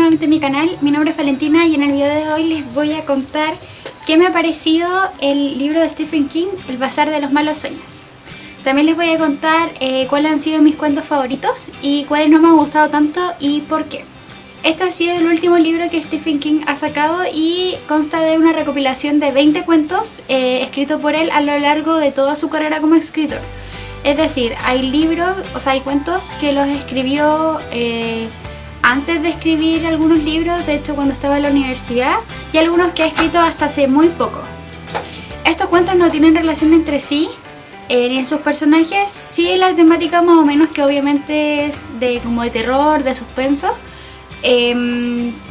nuevamente en mi canal. Mi nombre es Valentina y en el video de hoy les voy a contar qué me ha parecido el libro de Stephen King, El Bazar de los Malos Sueños. También les voy a contar cuáles han sido mis cuentos favoritos y cuáles no me han gustado tanto y por qué. Este ha sido el último libro que Stephen King ha sacado y consta de una recopilación de 20 cuentos escritos por él a lo largo de toda su carrera como escritor. Es decir, hay libros, hay cuentos que los escribió antes de escribir algunos libros, de hecho cuando estaba en la universidad, y algunos que ha escrito hasta hace muy poco. Estos cuentos no tienen relación entre sí, ni en sus personajes, sí en la temática más o menos, que obviamente es como de terror, de suspenso,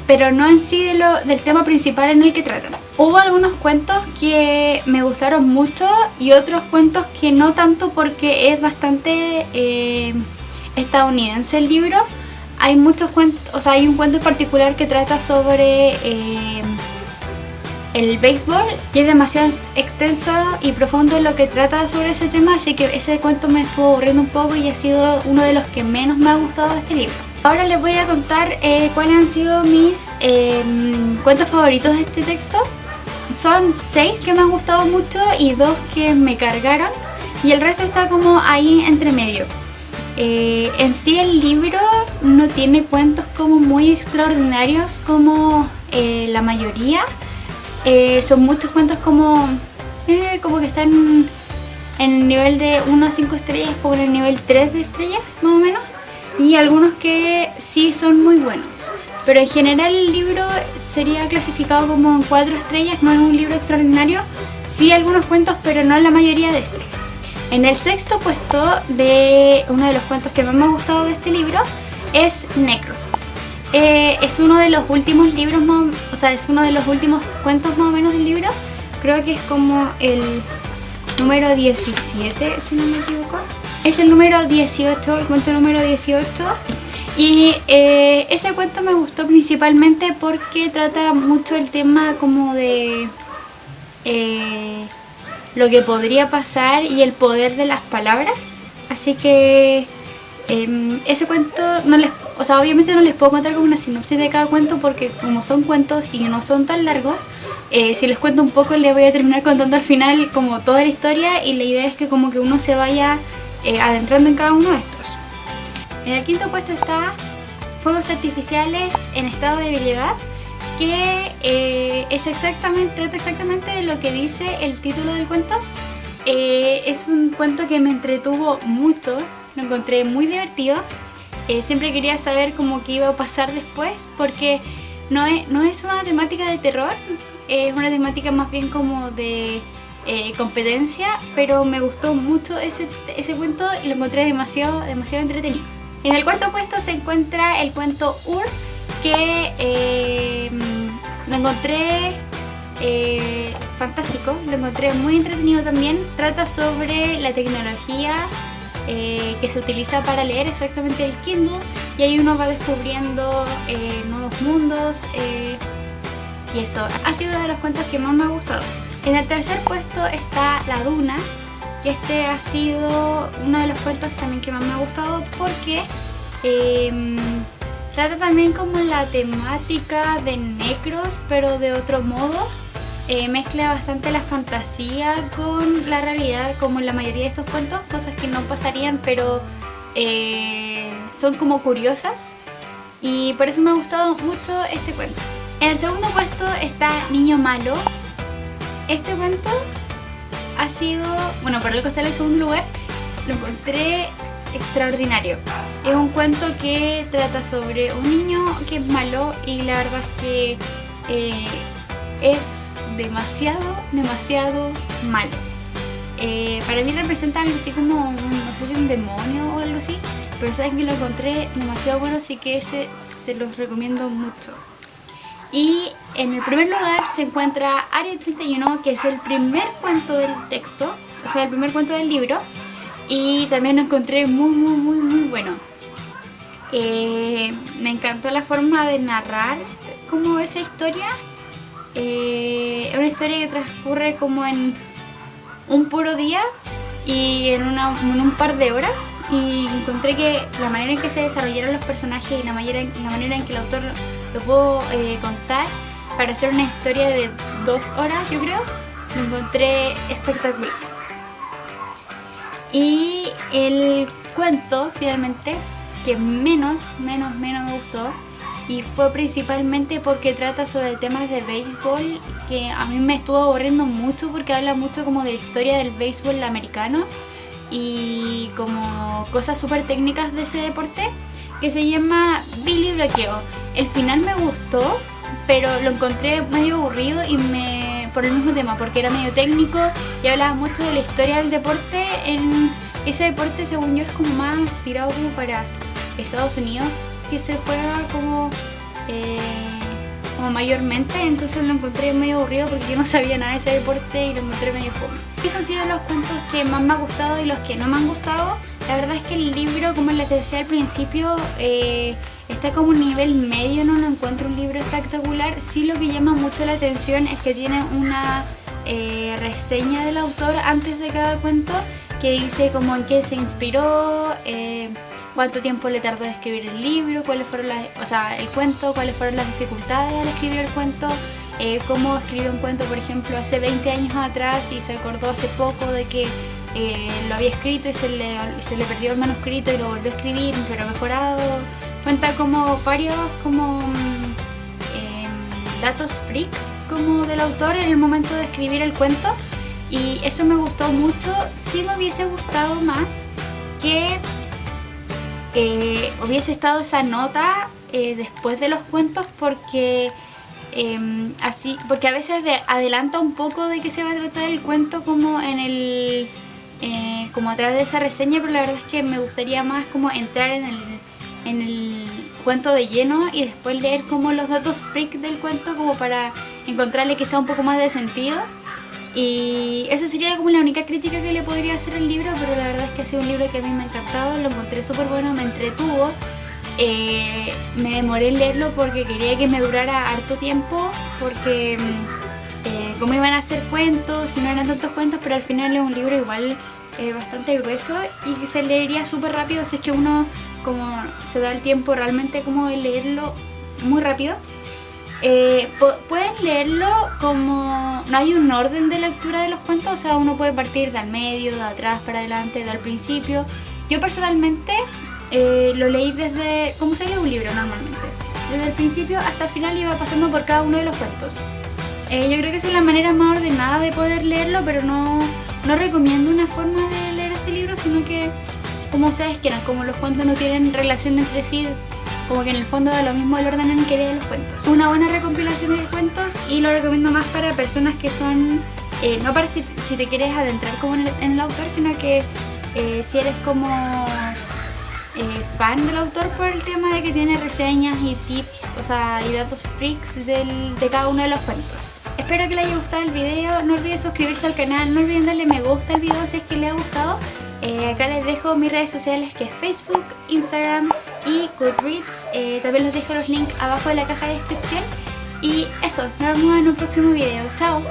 pero no en sí del tema principal en el que tratan. Hubo algunos cuentos que me gustaron mucho y otros cuentos que no tanto, porque es bastante estadounidense el libro. Hay muchos cuentos, hay un cuento en particular que trata sobre el béisbol y es demasiado extenso y profundo lo que trata sobre ese tema, así que ese cuento me estuvo aburriendo un poco y ha sido uno de los que menos me ha gustado de este libro. Ahora les voy a contar cuáles han sido mis cuentos favoritos de este texto. Son 6 que me han gustado mucho y 2 que me cargaron, y el resto está como ahí entre medio. En sí el libro no tiene cuentos como muy extraordinarios como la mayoría. Son muchos cuentos como que están en el nivel de 1 a 5 estrellas, como en el nivel 3 de estrellas más o menos, y algunos que sí son muy buenos. Pero en general el libro sería clasificado como en 4 estrellas, no es un libro extraordinario. Sí algunos cuentos, pero no la mayoría de estos. En el sexto puesto de uno de los cuentos que más me ha gustado de este libro es Necros. Es uno de los últimos libros, es uno de los últimos cuentos más o menos del libro. Creo que es como el número 17, si no me equivoco. Es el número 18, el cuento número 18. Y ese cuento me gustó principalmente porque trata mucho el tema como de lo que podría pasar y el poder de las palabras. Así que ese cuento obviamente no les puedo contar como una sinopsis de cada cuento, porque como son cuentos y no son tan largos, si les cuento un poco les voy a terminar contando al final como toda la historia, y la idea es que como que uno se vaya adentrando en cada uno de estos. En el quinto puesto está Fuegos Artificiales en Estado de Ebriedad, que trata exactamente de lo que dice el título del cuento. Es un cuento que me entretuvo mucho, lo encontré muy divertido. Siempre quería saber cómo que iba a pasar después, porque no es una temática de terror, es una temática más bien como de competencia, pero me gustó mucho ese cuento y lo encontré demasiado entretenido. En el cuarto puesto se encuentra el cuento Ur, que lo encontré fantástico, lo encontré muy entretenido también. Trata sobre la tecnología que se utiliza para leer, exactamente el Kindle, y ahí uno va descubriendo nuevos mundos, y eso ha sido uno de los cuentos que más me ha gustado. En el tercer puesto está La Duna, que este ha sido uno de los cuentos también que más me ha gustado, porque trata también como la temática de Necros, pero de otro modo. Mezcla bastante la fantasía con la realidad, como en la mayoría de estos cuentos, cosas que no pasarían, pero son como curiosas, y por eso me ha gustado mucho este cuento. En el segundo puesto está Niño Malo. Este cuento ha sido, por algo está en el segundo lugar, lo encontré extraordinario. Es un cuento que trata sobre un niño que es malo, y la verdad es que es demasiado malo. Para mí representa algo así como, no sé si un demonio o algo así, pero saben que lo encontré demasiado bueno, así que ese se los recomiendo mucho. Y en el primer lugar se encuentra Área 81, que es el primer cuento del texto, el primer cuento del libro, y también lo encontré muy bueno. Me encantó la forma de narrar como esa historia. Es una historia que transcurre como en un puro día y en un par de horas, y encontré que la manera en que se desarrollaron los personajes y la manera en que el autor lo puedo contar para hacer una historia de 2 horas, yo creo. Lo encontré espectacular. Y el cuento finalmente que menos me gustó, y fue principalmente porque trata sobre temas de béisbol que a mí me estuvo aburriendo mucho, porque habla mucho como de la historia del béisbol americano y como cosas súper técnicas de ese deporte, que se llama Billy Bloqueo. El final me gustó, pero lo encontré medio aburrido por el mismo tema, porque era medio técnico y hablaba mucho de la historia del deporte. En ese deporte, según yo, es como más tirado como para Estados Unidos, que se juega como mayormente, entonces lo encontré medio aburrido porque yo no sabía nada de ese deporte y lo encontré medio fome. Esos han sido los cuentos que más me han gustado y los que no me han gustado. La verdad es que el libro, como les decía al principio, está como un nivel medio, no lo encuentro un libro espectacular. Sí, lo que llama mucho la atención es que tiene una reseña del autor antes de cada cuento, que dice como en qué se inspiró, cuánto tiempo le tardó en escribir el libro, cuáles fueron el cuento, cuáles fueron las dificultades al escribir el cuento, cómo escribió un cuento, por ejemplo, hace 20 años atrás y se acordó hace poco de que lo había escrito y se le perdió el manuscrito y lo volvió a escribir, pero mejorado. Cuenta como varios datos freak como del autor en el momento de escribir el cuento, y eso me gustó mucho. Sí me hubiese gustado más que hubiese estado esa nota después de los cuentos, porque porque a veces adelanta un poco de qué se va a tratar el cuento como como a través de esa reseña, pero la verdad es que me gustaría más como entrar en el cuento de lleno y después leer como los datos freak del cuento, como para encontrarle que sea un poco más de sentido. Y esa sería como la única crítica que le podría hacer al libro, pero la verdad es que ha sido un libro que a mí me ha encantado, lo encontré súper bueno, me entretuvo. Me demoré en leerlo porque quería que me durara harto tiempo, porque como iban a hacer cuentos y no eran tantos cuentos, pero al final es un libro igual bastante grueso y que se leería súper rápido si es que uno como se da el tiempo realmente como de leerlo muy rápido. Pueden leerlo como no hay un orden de lectura de los cuentos, o sea, uno puede partir del medio, de atrás para adelante, del principio. Yo personalmente lo leí desde como se lee un libro normalmente, desde el principio hasta el final, iba pasando por cada uno de los cuentos. Yo creo que esa es la manera más ordenada de poder leerlo, pero no recomiendo una forma de leer este libro, sino que como ustedes quieran, como los cuentos no tienen relación entre sí, como que en el fondo da lo mismo el orden en que leen los cuentos. Una buena recopilación de cuentos, y lo recomiendo más para personas que son, no para si te quieres adentrar como en el autor, sino que si eres como fan del autor, por el tema de que tiene reseñas y tips, o sea, y datos freaks de cada uno de los cuentos. Espero que les haya gustado el video, no olviden suscribirse al canal, no olviden darle me gusta al video si es que les ha gustado. Acá les dejo mis redes sociales, que es Facebook, Instagram y Goodreads. También les dejo los links abajo de la caja de descripción. Y eso, nos vemos en un próximo video. Chao.